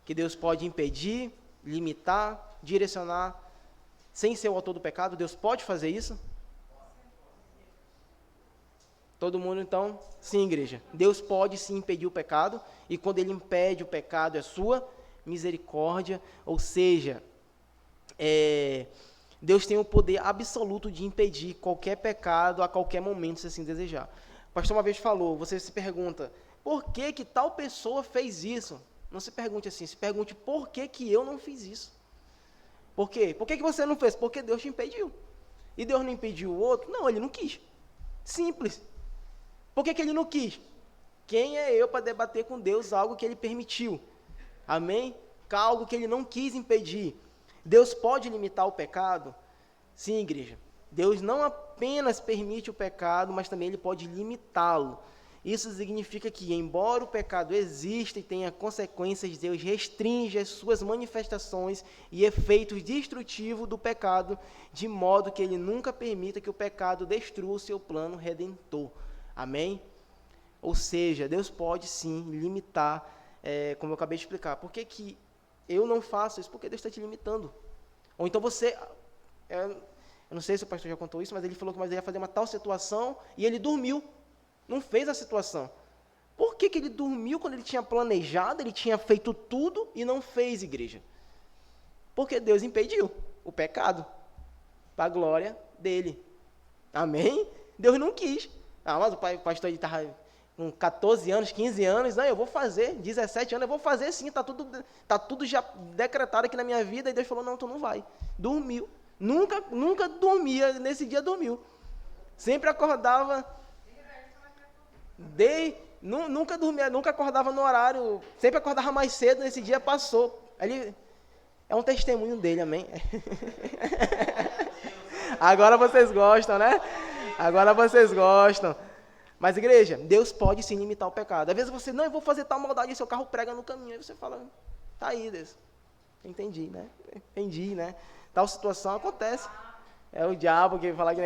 Que Deus pode impedir, limitar, direcionar sem ser o autor do pecado? Deus pode fazer isso? Todo mundo, então? Sim, igreja. Deus pode sim impedir o pecado, e quando Ele impede o pecado, é sua misericórdia, ou seja, Deus tem o poder absoluto de impedir qualquer pecado a qualquer momento, se assim desejar. O pastor uma vez falou, você se pergunta, por que que tal pessoa fez isso? Não se pergunte assim, se pergunte por que que eu não fiz isso. Por quê? Por que você não fez? Porque Deus te impediu. E Deus não impediu o outro? Não, Ele não quis. Simples. Por que Ele não quis? Quem é eu para debater com Deus algo que Ele permitiu? Amém? Algo que Ele não quis impedir. Deus pode limitar o pecado? Sim, igreja. Deus não apenas permite o pecado, mas também Ele pode limitá-lo. Isso significa que, embora o pecado exista e tenha consequências, Deus restringe as suas manifestações e efeitos destrutivos do pecado, de modo que Ele nunca permita que o pecado destrua o seu plano redentor. Amém? Ou seja, Deus pode sim limitar, como eu acabei de explicar. Por que que eu não faço isso? Porque Deus está te limitando. Ou então você... eu não sei se o pastor já contou isso, mas ele falou que ele ia fazer uma tal situação e ele dormiu. Não fez a situação. Por que que ele dormiu quando ele tinha planejado, ele tinha feito tudo e não fez, igreja? Porque Deus impediu o pecado para a glória dele. Amém? Deus não quis. Mas o pastor estava com 14 anos, 15 anos, não, eu vou fazer, 17 anos, eu vou fazer sim, está tudo já decretado aqui na minha vida, e Deus falou, não, tu não vai. Dormiu. Nunca dormia, nesse dia dormiu. Sempre acordava... nunca dormia, nunca acordava no horário, sempre acordava mais cedo, nesse dia passou. Ele, é um testemunho dele, amém? Agora vocês gostam, né? Agora vocês gostam. Mas, igreja, Deus pode sim limitar o pecado. Às vezes você, não, eu vou fazer tal maldade e seu carro prega no caminho. Aí você fala, tá aí, Deus. Entendi, né? Tal situação acontece. É o diabo que fala que...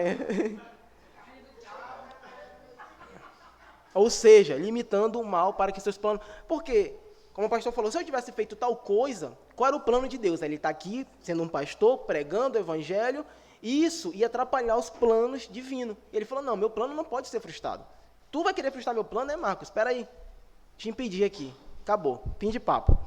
Ou seja, limitando o mal para que seus planos... Porque, como o pastor falou, se eu tivesse feito tal coisa, qual era o plano de Deus? Ele está aqui, sendo um pastor, pregando o evangelho, e isso ia atrapalhar os planos divinos. Ele falou, não, meu plano não pode ser frustrado. Tu vai querer frustrar meu plano, Marcos? Espera aí. Te impedir aqui. Acabou. Fim de papo.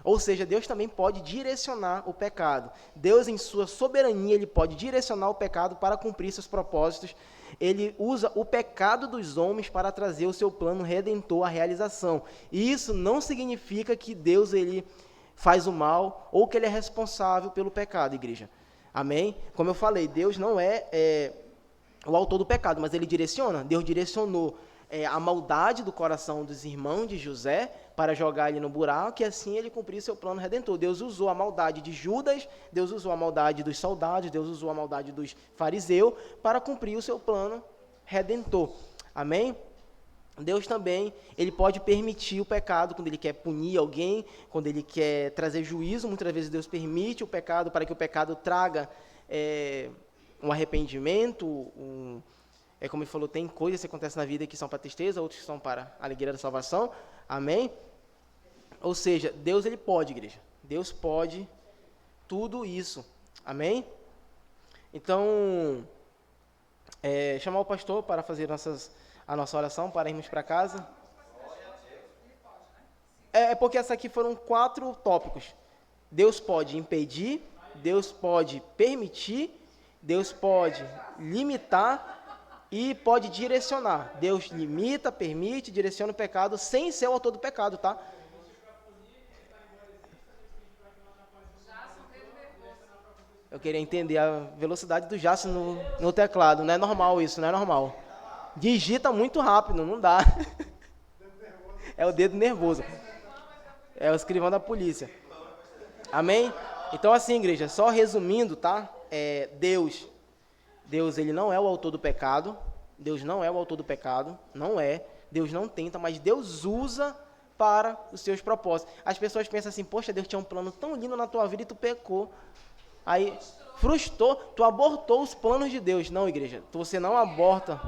Ou seja, Deus também pode direcionar o pecado. Deus, em sua soberania, ele pode direcionar o pecado para cumprir seus propósitos. Ele usa o pecado dos homens para trazer o seu plano redentor à realização. E isso não significa que Deus ele faz o mal ou que ele é responsável pelo pecado, igreja. Amém? Como eu falei, Deus não é o autor do pecado, mas ele direciona. Deus direcionou a maldade do coração dos irmãos de José para jogar ele no buraco e assim ele cumpriu seu plano redentor. Deus usou a maldade de Judas, Deus usou a maldade dos soldados, Deus usou a maldade dos fariseus para cumprir o seu plano redentor. Amém? Deus também, ele pode permitir o pecado quando ele quer punir alguém, quando ele quer trazer juízo. Muitas vezes Deus permite o pecado para que o pecado traga um arrependimento, como ele falou, tem coisas que acontecem na vida que são para tristeza, outras que são para a alegria da salvação. Amém? Ou seja, Deus ele pode, igreja. Deus pode tudo isso. Amém? Então, chamar o pastor para fazer a nossa oração, para irmos para casa. Porque essa aqui foram 4 tópicos. Deus pode impedir, Deus pode permitir, Deus pode limitar e pode direcionar. Deus limita, permite, direciona o pecado sem ser o autor do pecado, tá? Eu queria entender a velocidade do Jace no teclado. Não é normal isso, não é normal. Digita muito rápido, não dá. É o dedo nervoso. É o escrivão da polícia. Amém? Então assim, igreja, só resumindo, tá? Deus, ele não é o autor do pecado. Deus não é o autor do pecado. Não é. Deus não tenta, mas Deus usa para os seus propósitos. As pessoas pensam assim, poxa, Deus tinha um plano tão lindo na tua vida e tu pecou. Aí, frustrou, tu abortou os planos de Deus. Não, igreja, você não aborta.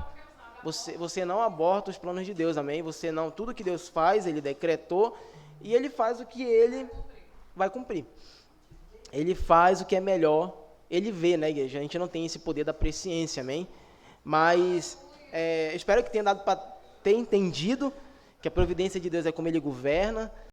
Você não aborta os planos de Deus, amém? Você não, tudo que Deus faz, ele decretou, e ele faz o que ele vai cumprir. Ele faz o que é melhor. Ele vê, né, igreja? A gente não tem esse poder da presciência, amém? Mas espero que tenha dado para ter entendido que a providência de Deus é como ele governa,